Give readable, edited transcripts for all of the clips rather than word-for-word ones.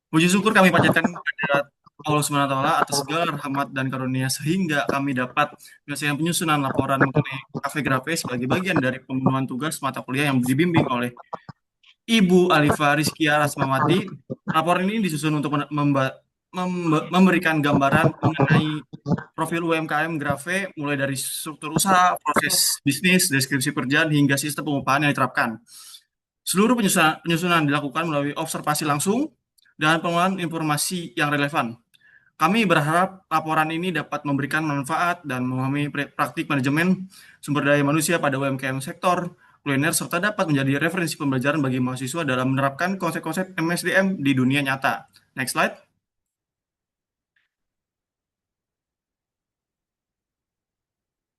Puji syukur kami panjatkan kepada Allah Subhanahu wa taala atas segala rahmat dan karunia sehingga kami dapat menyelesaikan penyusunan laporan mengenai Cafe Grafe sebagai bagian dari pemenuhan tugas mata kuliah yang dibimbing oleh Ibu Alifa Rizkia Rasmawati. Laporan ini disusun untuk memberikan gambaran mengenai profil UMKM Grafe mulai dari struktur usaha, proses bisnis, deskripsi pekerjaan hingga sistem pengupahan yang diterapkan. Seluruh penyusunan dilakukan melalui observasi langsung dan pengolahan informasi yang relevan. Kami berharap laporan ini dapat memberikan manfaat dan memahami praktik manajemen sumber daya manusia pada UMKM sektor kuliner serta dapat menjadi referensi pembelajaran bagi mahasiswa dalam menerapkan konsep-konsep MSDM di dunia nyata. Next slide.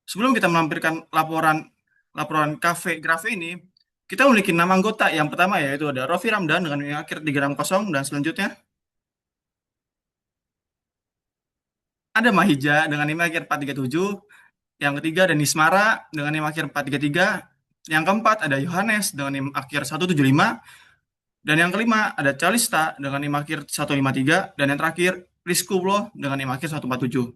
Sebelum kita melampirkan laporan Cafe Grafe ini, kita memiliki nama anggota. Yang pertama yaitu ada Rofi Ramdan dengan NIM akhir 360 dan selanjutnya ada Mahija dengan NIM akhir 437, yang ketiga ada Nismara dengan NIM akhir 433, yang keempat ada Yohanes dengan NIM akhir 175, dan yang kelima ada Calista dengan NIM akhir 153, dan yang terakhir Rizkublo dengan NIM akhir 147.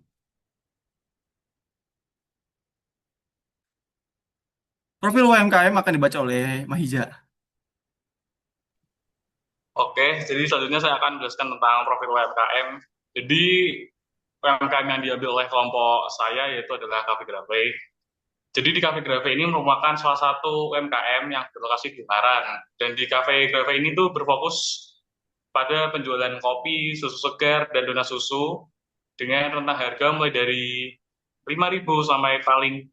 Profil UMKM akan dibaca oleh Mahija. Oke, jadi selanjutnya saya akan menjelaskan tentang profil UMKM. Jadi UMKM yang diambil oleh kelompok saya yaitu adalah Cafe Grafe. Jadi di Cafe Grafe ini merupakan salah satu UMKM yang berlokasi di Ungaran. Dan di Cafe Grafe ini tuh berfokus pada penjualan kopi, susu segar, dan donat susu dengan rentang harga mulai dari 5.000 sampai paling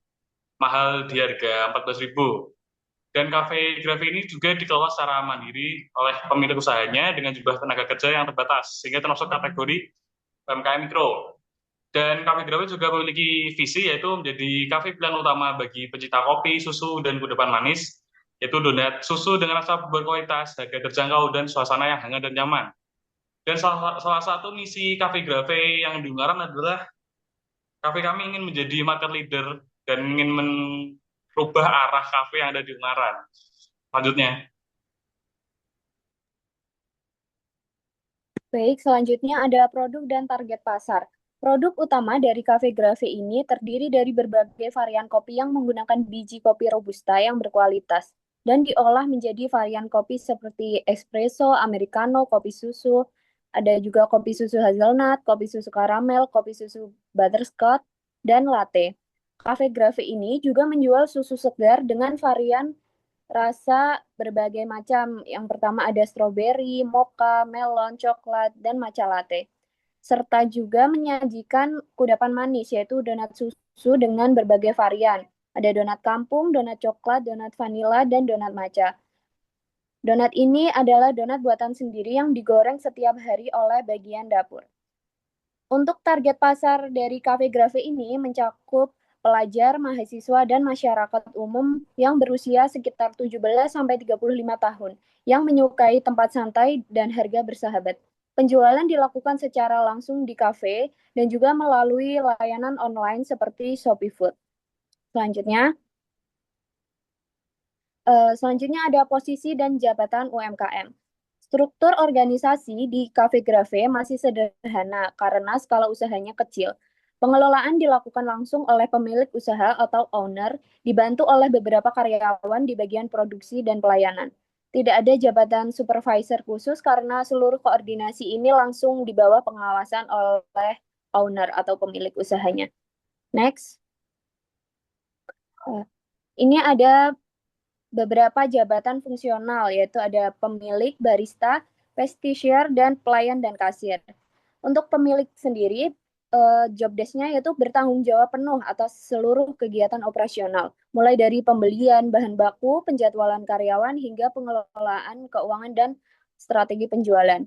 mahal di harga 14.000. Dan Cafe Grafe ini juga dikelola secara mandiri oleh pemilik usahanya dengan jumlah tenaga kerja yang terbatas, sehingga termasuk kategori UMKM Mikro. Dan Cafe Grafe juga memiliki visi yaitu menjadi kafe pilihan utama bagi pecinta kopi, susu, dan kudapan manis, yaitu donat susu dengan rasa berkualitas, harga terjangkau, dan suasana yang hangat dan nyaman. Dan salah satu misi Cafe Grafe yang diunggaran adalah kafe kami ingin menjadi market leader dan ingin merubah arah kafe yang ada di Ungaran. Selanjutnya. Baik, selanjutnya ada produk dan target pasar. Produk utama dari Cafe Grafe ini terdiri dari berbagai varian kopi yang menggunakan biji kopi robusta yang berkualitas dan diolah menjadi varian kopi seperti espresso, americano, kopi susu, ada juga kopi susu hazelnut, kopi susu karamel, kopi susu butterscotch, dan latte. Cafe Grafe ini juga menjual susu segar dengan varian rasa berbagai macam. Yang pertama ada strawberry, mocha, melon, coklat, dan matcha latte. Serta juga menyajikan kudapan manis, yaitu donat susu dengan berbagai varian. Ada donat kampung, donat coklat, donat vanila, dan donat matcha. Donat ini adalah donat buatan sendiri yang digoreng setiap hari oleh bagian dapur. Untuk target pasar dari Cafe Grafe ini mencakup pelajar, mahasiswa, dan masyarakat umum yang berusia sekitar 17-35 tahun, yang menyukai tempat santai dan harga bersahabat. Penjualan dilakukan secara langsung di kafe dan juga melalui layanan online seperti Shopee Food. Selanjutnya ada posisi dan jabatan UMKM. Struktur organisasi di Cafe Grafe masih sederhana karena skala usahanya kecil. Pengelolaan dilakukan langsung oleh pemilik usaha atau owner, dibantu oleh beberapa karyawan di bagian produksi dan pelayanan. Tidak ada jabatan supervisor khusus karena seluruh koordinasi ini langsung di bawah pengawasan oleh owner atau pemilik usahanya. Next. Ini ada beberapa jabatan fungsional, yaitu ada pemilik, barista, cashier, dan pelayan dan kasir. Untuk pemilik sendiri, job desk-nya yaitu bertanggung jawab penuh atas seluruh kegiatan operasional, mulai dari pembelian bahan baku, penjadwalan karyawan, hingga pengelolaan keuangan dan strategi penjualan.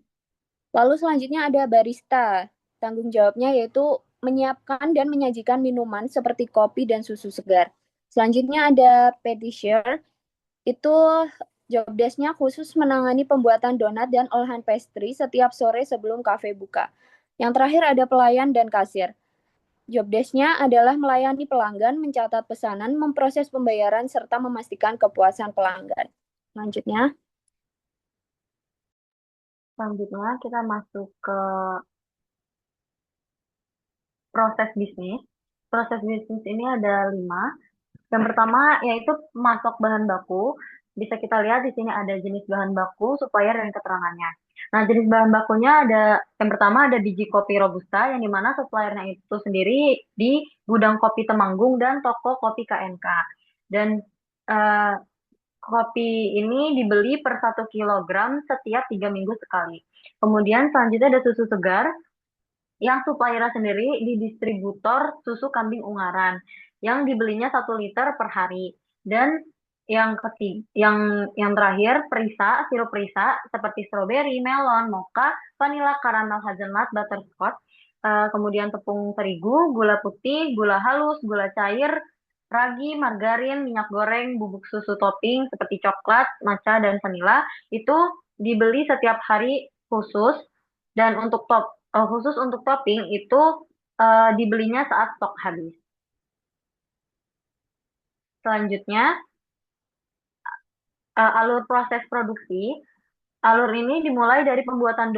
Lalu selanjutnya ada barista. Tanggung jawabnya yaitu menyiapkan dan menyajikan minuman seperti kopi dan susu segar. Selanjutnya ada patissier, itu job desk-nya khusus menangani pembuatan donat dan olahan pastry setiap sore sebelum kafe buka. Yang terakhir ada pelayan dan kasir. Job desk-nya adalah melayani pelanggan, mencatat pesanan, memproses pembayaran, serta memastikan kepuasan pelanggan. Selanjutnya. Selanjutnya kita masuk ke proses bisnis. Proses bisnis ini ada 5. Yang pertama yaitu masuk bahan baku. Bisa kita lihat di sini ada jenis bahan baku, supplier, dan keterangannya. Nah, jenis bahan bakunya ada, yang pertama ada biji kopi Robusta, yang dimana suppliernya itu sendiri di gudang kopi Temanggung dan toko kopi KNK. Dan eh, kopi ini dibeli per 1 kilogram setiap 3 minggu sekali. Kemudian selanjutnya ada susu segar, yang suppliernya sendiri di distributor susu kambing Ungaran yang dibelinya 1 liter per hari. Dan yang ketiga, yang terakhir perisa, sirup perisa seperti stroberi, melon, mocha, vanilla, karamel, hazelnut, butterscotch, kemudian tepung terigu, gula putih, gula halus, gula cair, ragi, margarin, minyak goreng, bubuk susu topping seperti coklat, matcha, dan vanila itu dibeli setiap hari khusus. Dan untuk khusus untuk topping itu dibelinya saat stok habis. Selanjutnya, alur proses produksi. Alur ini dimulai dari pembuatan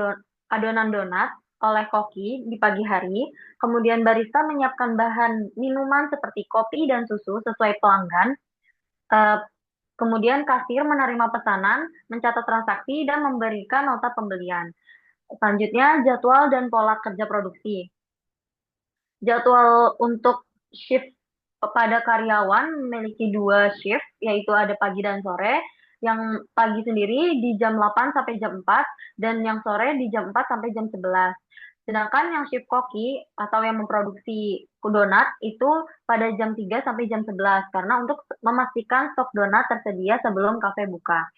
adonan donat oleh koki di pagi hari, kemudian barista menyiapkan bahan minuman seperti kopi dan susu sesuai pelanggan, eh, kemudian kasir menerima pesanan, mencatat transaksi, dan memberikan nota pembelian. Selanjutnya, jadwal dan pola kerja produksi. Jadwal untuk shift pada karyawan memiliki 2 shift, yaitu ada pagi dan sore. Yang pagi sendiri di jam 8 sampai jam 4, dan yang sore di jam 4 sampai jam 11. Sedangkan yang shift koki atau yang memproduksi donat itu pada jam 3 sampai jam 11, karena untuk memastikan stok donat tersedia sebelum kafe buka.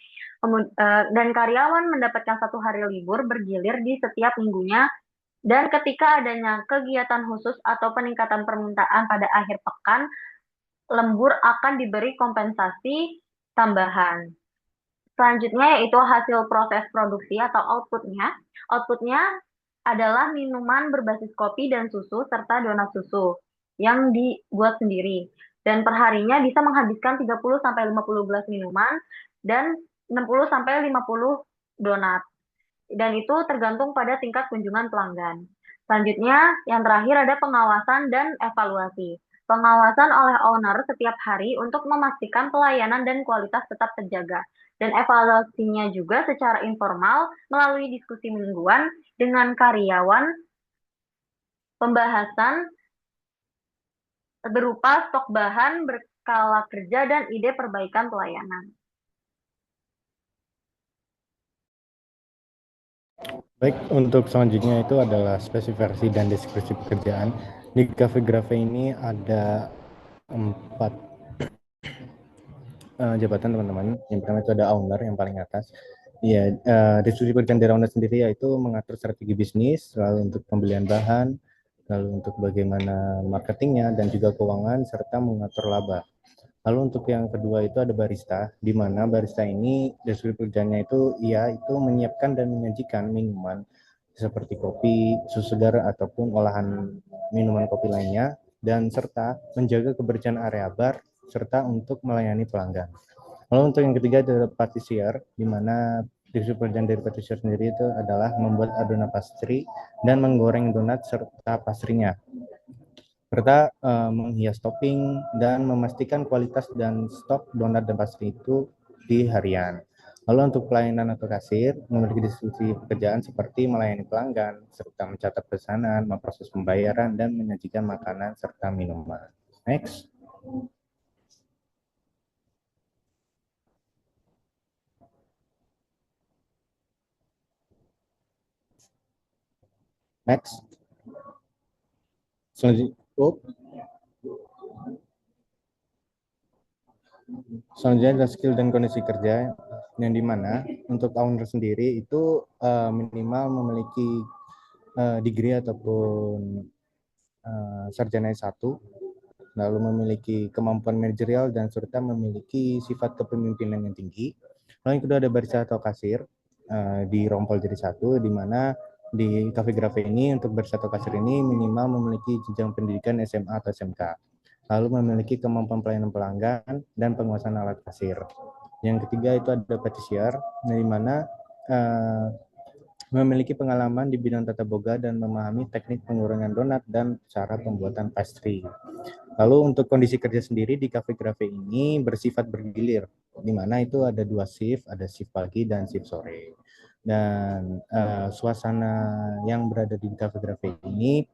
Dan karyawan mendapatkan 1 hari libur bergilir di setiap minggunya, dan ketika adanya kegiatan khusus atau peningkatan permintaan pada akhir pekan, lembur akan diberi kompensasi tambahan. Selanjutnya yaitu hasil proses produksi atau outputnya. Outputnya adalah minuman berbasis kopi dan susu serta donat susu yang dibuat sendiri. Dan perharinya bisa menghabiskan 30-50 gelas minuman dan 60-50 donat. Dan itu tergantung pada tingkat kunjungan pelanggan. Selanjutnya, yang terakhir ada pengawasan dan evaluasi. Pengawasan oleh owner setiap hari untuk memastikan pelayanan dan kualitas tetap terjaga. Dan evaluasinya juga secara informal melalui diskusi mingguan dengan karyawan, pembahasan berupa stok bahan, berkala kerja, dan ide perbaikan pelayanan. Baik, untuk selanjutnya itu adalah spesifikasi dan deskripsi pekerjaan. Di Cafe Grafe ini ada 4 jabatan, teman-teman. Yang pertama itu ada owner yang paling atas. Ya, deskripsi pekerjaan dari owner sendiri yaitu mengatur strategi bisnis, lalu untuk pembelian bahan, lalu untuk bagaimana marketingnya dan juga keuangan, serta mengatur laba. Lalu untuk yang kedua itu ada barista, di mana barista ini deskripsi pekerjaannya itu itu menyiapkan dan menyajikan minuman seperti kopi, susu segar ataupun olahan minuman kopi lainnya, dan serta menjaga kebersihan area bar serta untuk melayani pelanggan. Lalu untuk yang ketiga ada patisier, di mana deskripsi pekerjaan dari patisier sendiri itu adalah membuat adonan pastry dan menggoreng donat serta pastrinya, serta menghias topping dan memastikan kualitas dan stok donat dan pastry itu di harian. Lalu untuk pelayanan atau kasir, memiliki diskusi pekerjaan seperti melayani pelanggan, serta mencatat pesanan, memproses pembayaran, dan menyajikan makanan serta minuman. Next. Next. Selanjutnya adalah skill dan kondisi kerja, yang dimana untuk owner sendiri itu minimal memiliki degree ataupun sarjana S1, lalu memiliki kemampuan manajerial dan serta memiliki sifat kepemimpinan yang tinggi. Lalu yang kedua ada barista atau kasir, dirompol jadi satu, di mana di Cafe Grafe ini untuk barista atau kasir ini minimal memiliki jenjang pendidikan SMA atau SMK, lalu memiliki kemampuan pelayanan pelanggan dan penguasaan alat kasir. Yang ketiga itu ada patisier, di mana memiliki pengalaman di bidang tata boga dan memahami teknik pengurangan donat dan cara pembuatan pastry. Lalu untuk kondisi kerja sendiri di Cafe Grafe ini bersifat bergilir, di mana itu ada 2 shift, ada shift pagi dan shift sore. Dan suasana yang berada di Cafe Grafe ini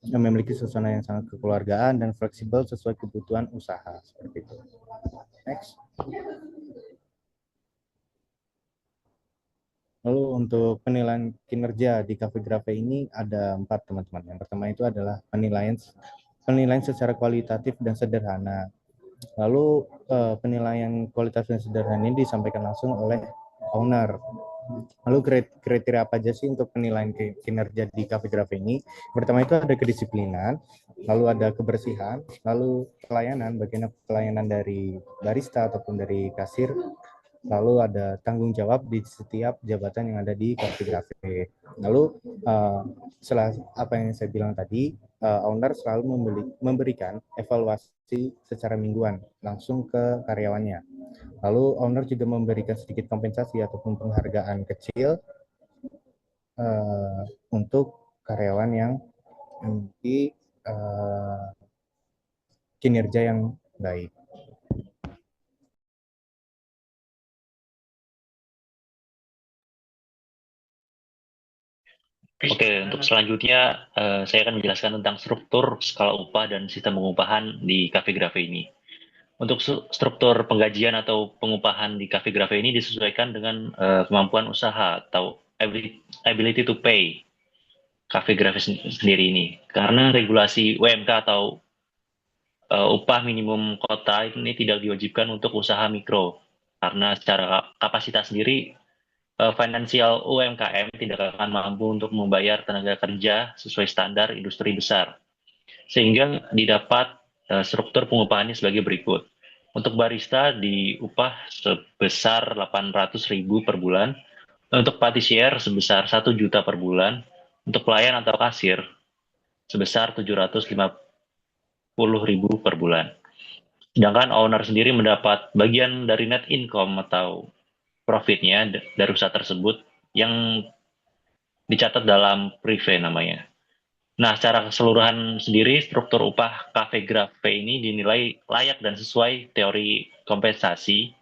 memiliki suasana yang sangat kekeluargaan dan fleksibel sesuai kebutuhan usaha, seperti itu. Next. Lalu untuk penilaian kinerja di Cafe Grafe ini ada 4, teman-teman. Yang pertama itu adalah penilaian secara kualitatif dan sederhana. Lalu penilaian kualitas dan sederhana ini disampaikan langsung oleh owner. Lalu kriteria apa aja sih untuk penilaian kinerja di Cafe Grafe ini? Pertama itu ada kedisiplinan, lalu ada kebersihan, lalu pelayanan, bagian pelayanan dari barista ataupun dari kasir, lalu ada tanggung jawab di setiap jabatan yang ada di Cafe Grafe. Lalu setelah apa yang saya bilang tadi, owner selalu memberikan evaluasi secara mingguan langsung ke karyawannya. Lalu owner juga memberikan sedikit kompensasi ataupun penghargaan kecil untuk karyawan yang memiliki kinerja yang baik. Oke, untuk selanjutnya saya akan menjelaskan tentang struktur, skala upah, dan sistem pengupahan di Cafe Grafe ini. Untuk struktur penggajian atau pengupahan di Cafe Grafe ini disesuaikan dengan kemampuan usaha atau ability to pay Cafe Grafe sendiri ini. Karena regulasi UMK atau upah minimum kota ini tidak diwajibkan untuk usaha mikro. Karena secara kapasitas sendiri finansial UMKM tidak akan mampu untuk membayar tenaga kerja sesuai standar industri besar. Sehingga didapat struktur pengupahannya sebagai berikut. Untuk barista diupah sebesar 800.000 per bulan, untuk patisier sebesar 1 juta per bulan, untuk pelayan atau kasir sebesar 750.000 per bulan. Sedangkan owner sendiri mendapat bagian dari net income atau profitnya dari usaha tersebut yang dicatat dalam prive namanya. Nah, secara keseluruhan sendiri struktur upah Cafe Grafe ini dinilai layak dan sesuai teori kompensasi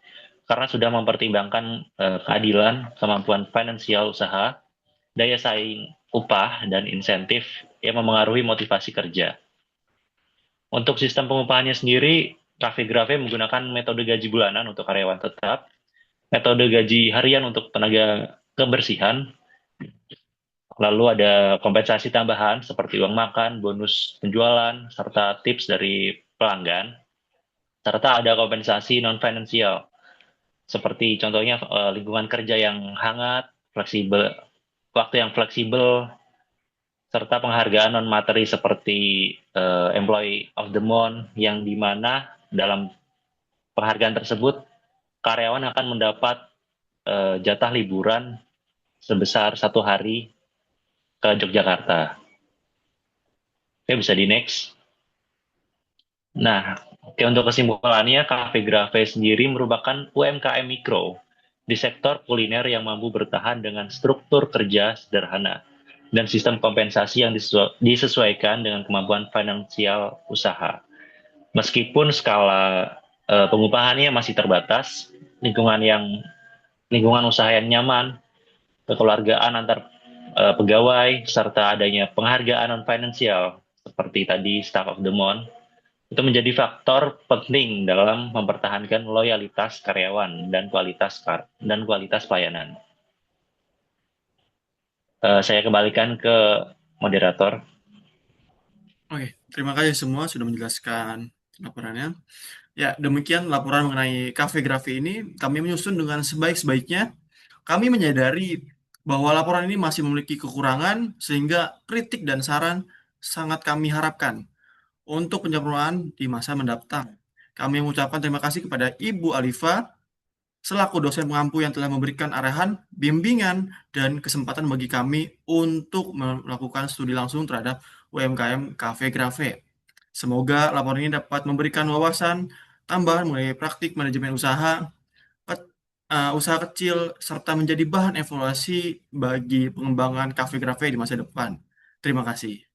karena sudah mempertimbangkan keadilan, kemampuan finansial usaha, daya saing upah, dan insentif yang memengaruhi motivasi kerja. Untuk sistem pengupahannya sendiri, Cafe Grafe menggunakan metode gaji bulanan untuk karyawan tetap, metode gaji harian untuk tenaga kebersihan, lalu ada kompensasi tambahan seperti uang makan, bonus penjualan, serta tips dari pelanggan, serta ada kompensasi non-finansial, seperti contohnya lingkungan kerja yang hangat, fleksibel, waktu yang fleksibel, serta penghargaan non-materi seperti Employee of the Month, yang dimana dalam penghargaan tersebut karyawan akan mendapat jatah liburan sebesar 1 hari ke Yogyakarta. Oke, bisa di next. Nah, oke, untuk kesimpulannya, Cafe Grafe sendiri merupakan UMKM mikro di sektor kuliner yang mampu bertahan dengan struktur kerja sederhana dan sistem kompensasi yang disesuaikan dengan kemampuan finansial usaha. Meskipun skala pengupahannya masih terbatas, lingkungan usaha yang nyaman, kekeluargaan antar pegawai, serta adanya penghargaan non-finansial seperti tadi Staff of the Month, itu menjadi faktor penting dalam mempertahankan loyalitas karyawan dan kualitas pelayanan. Saya kembalikan ke moderator. Oke, terima kasih semua sudah menjelaskan laporannya. Ya, demikian laporan mengenai Cafe Grafe ini. Kami menyusun dengan sebaik-baiknya. Kami menyadari bahwa laporan ini masih memiliki kekurangan, sehingga kritik dan saran sangat kami harapkan untuk penyempurnaan di masa mendatang. Kami mengucapkan terima kasih kepada Ibu Alifa, selaku dosen pengampu yang telah memberikan arahan, bimbingan, dan kesempatan bagi kami untuk melakukan studi langsung terhadap UMKM Cafe Grafe. Semoga laporan ini dapat memberikan wawasan tambahan mengenai praktik manajemen usaha, usaha kecil serta menjadi bahan evaluasi bagi pengembangan kafe-kafe di masa depan. Terima kasih.